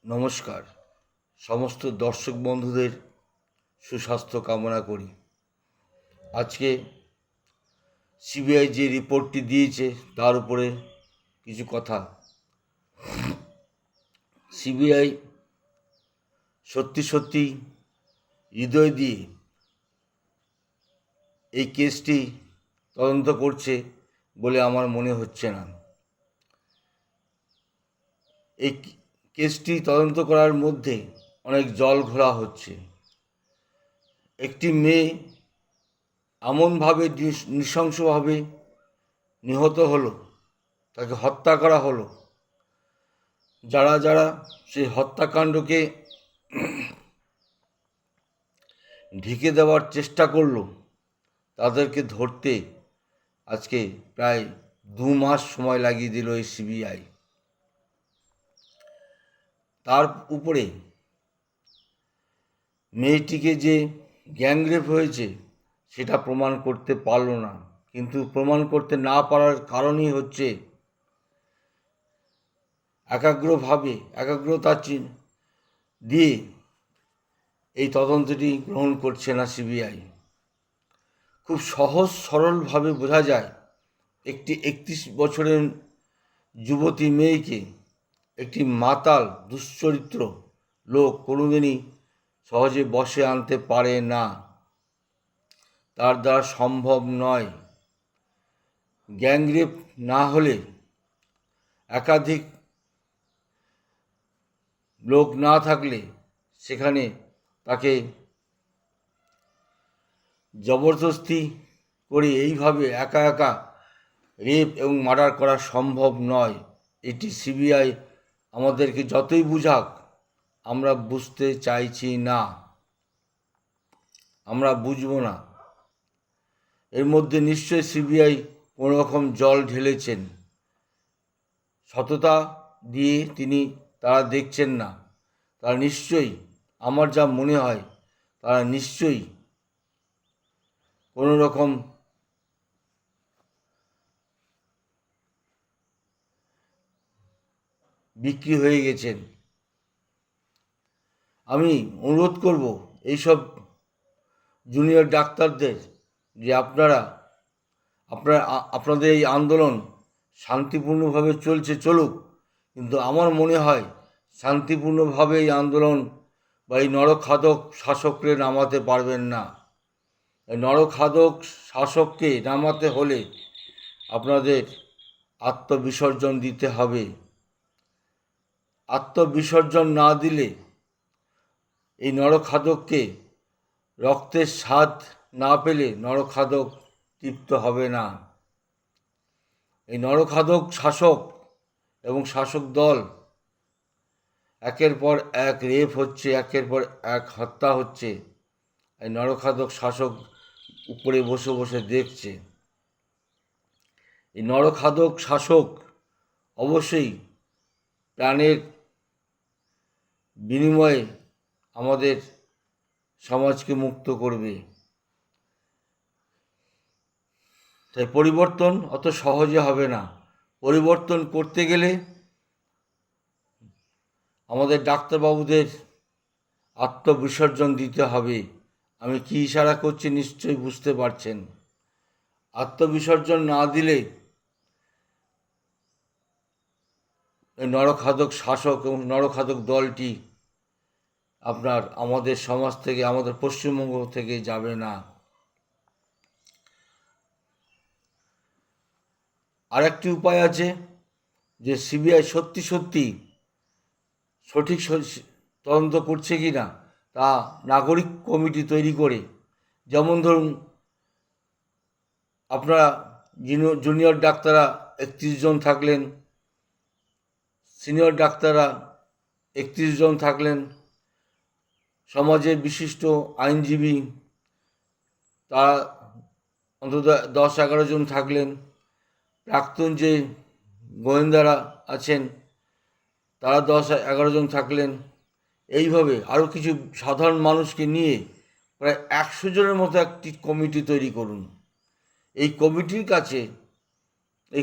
নমস্কার। সমস্ত দর্শক বন্ধুদের সুস্বাস্থ্য কামনা করি। আজকে সিবিআই যে রিপোর্টটি দিয়েছে তার উপরে কিছু কথা। সিবিআই সত্যি হৃদয় দিয়ে এই কেসটি তদন্ত করছে বলে আমার মনে হচ্ছে না। এই কেসটি তদন্ত করার মধ্যে অনেক জল ঘোলা হচ্ছে। একটি মেয়ে এমনভাবে নৃশংসভাবে নিহত হলো, তাকে হত্যা করা হলো। যারা সেই হত্যাকাণ্ডকে ঢেকে দেওয়ার চেষ্টা করলো, তাদেরকে ধরতে আজকে প্রায় 2 মাস সময় লাগিয়ে দিল এই সিবিআই। তার উপরে মেয়েটিকে যে গ্যাংরেপ হয়েছে সেটা প্রমাণ করতে পারল না। কিন্তু প্রমাণ করতে না পারার কারণই হচ্ছে একাগ্রতা দিয়ে এই তদন্তটি গ্রহণ করছে না সিবিআই। খুব সহজ সরলভাবে বোঝা যায়, একটি 31 বছরের যুবতী মেয়েকে একটি মাতাল দুশ্চরিত্র লোক কোনোদিনই সহজে বশে আনতে পারে না, তার দ্বারা সম্ভব নয়। গ্যাংরেপ না হলে, একাধিক লোক না থাকলে সেখানে তাকে জবরদস্তি করে এইভাবে একা রেপ এবং মার্ডার করা সম্ভব নয়। এটি সিবিআই আমাদেরকে যতই বুঝাক, আমরা বুঝতে চাইছি না, আমরা বুঝব না। এর মধ্যে নিশ্চয়ই সিবিআই কোনো রকম জল ঢেলেছেন। সততা দিয়ে তারা দেখছেন না। তারা নিশ্চয়ই, আমার যা মনে হয়, তারা নিশ্চয়ই কোনো রকম বিক্রি হয়ে গেছেন। আমি অনুরোধ করব এইসব জুনিয়র ডাক্তারদের যে আপনাদের এই আন্দোলন শান্তিপূর্ণভাবে চলুক, কিন্তু আমার মনে হয় শান্তিপূর্ণভাবে এই আন্দোলন বা এই নরখাদক শাসককে নামাতে পারবেন না। এই নরখাদক শাসককে নামাতে হলে আপনাদের আত্মবিসর্জন দিতে হবে। আত্মবিসর্জন না দিলে এই নরখাদককে রক্তের স্বাদ না পেলে নরখাদক তৃপ্ত হবে না। এই নরখাদক শাসক এবং শাসক দল একের পর এক রেপ হচ্ছে, একের পর এক হত্যা হচ্ছে। এই নরখাদক শাসক উপরে বসে দেখছে। এই নরখাদক শাসক অবশ্যই প্রাণের বিনিময়ে আমাদের সমাজকে মুক্ত করবে। তাই পরিবর্তন অত সহজে হবে না। পরিবর্তন করতে গেলে আমাদের ডাক্তারবাবুদের আত্মবিসর্জন দিতে হবে। আমি কী ইশারা করছি নিশ্চয়ই বুঝতে পারছেন। আত্মবিসর্জন না দিলে এই নরখাদক শাসক এবং নরখাদক দলটি আমাদের সমাজ থেকে, আমাদের পশ্চিমবঙ্গ থেকে যাবে না। আর একটি উপায় আছে, যে সিবিআই সত্যি সঠিক তদন্ত করছে কি না তা নাগরিক কমিটি তৈরি করে, যেমন ধরুন আপনারা জুনিয়র ডাক্তাররা 31 জন থাকলেন, সিনিয়র ডাক্তাররা 31 জন থাকলেন, সমাজের বিশিষ্ট আইনজীবী তারা অন্তত 10-11 জন থাকলেন, প্রাক্তন যে গোয়েন্দারা আছেন তারা 10-11 জন থাকলেন। এইভাবে আরও কিছু সাধারণ মানুষকে নিয়ে প্রায় 100 জনের মতো একটি কমিটি তৈরি করুন। এই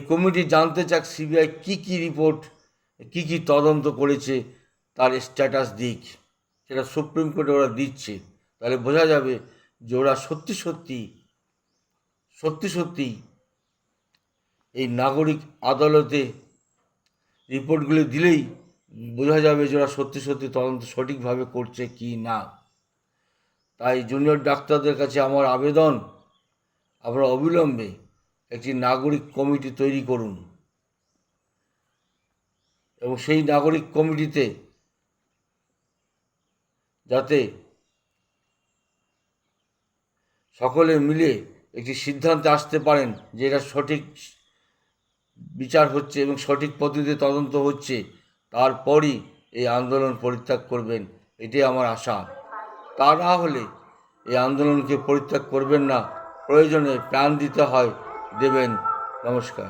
কমিটি জানতে চাক সিবিআই কী রিপোর্ট, কী তদন্ত করেছে, তার স্ট্যাটাস দিক, সেটা সুপ্রিম কোর্টে ওরা দিচ্ছে। তাহলে বোঝা যাবে যে ওরা সত্যি সত্যি এই নাগরিক আদালতে রিপোর্টগুলি দিলেই বোঝা যাবে যে ওরা সত্যি তদন্ত সঠিকভাবে করছে কি না। তাই জুনিয়র ডাক্তারদের কাছে আমার আবেদন, আপনারা অবিলম্বে একটি নাগরিক কমিটি তৈরি করুন এবং সেই নাগরিক কমিটিতে যাতে সকলে মিলে একটি সিদ্ধান্তে আসতে পারেন যে এটা সঠিক বিচার হচ্ছে এবং সঠিক পদ্ধতিতে তদন্ত হচ্ছে, তারপরই এই আন্দোলন পরিত্যাগ করবেন, এটাই আমার আশা। তা না হলে এই আন্দোলনকে পরিত্যাগ করবেন না, প্রয়োজনে প্রাণ দিতে হয় দেবেন। নমস্কার।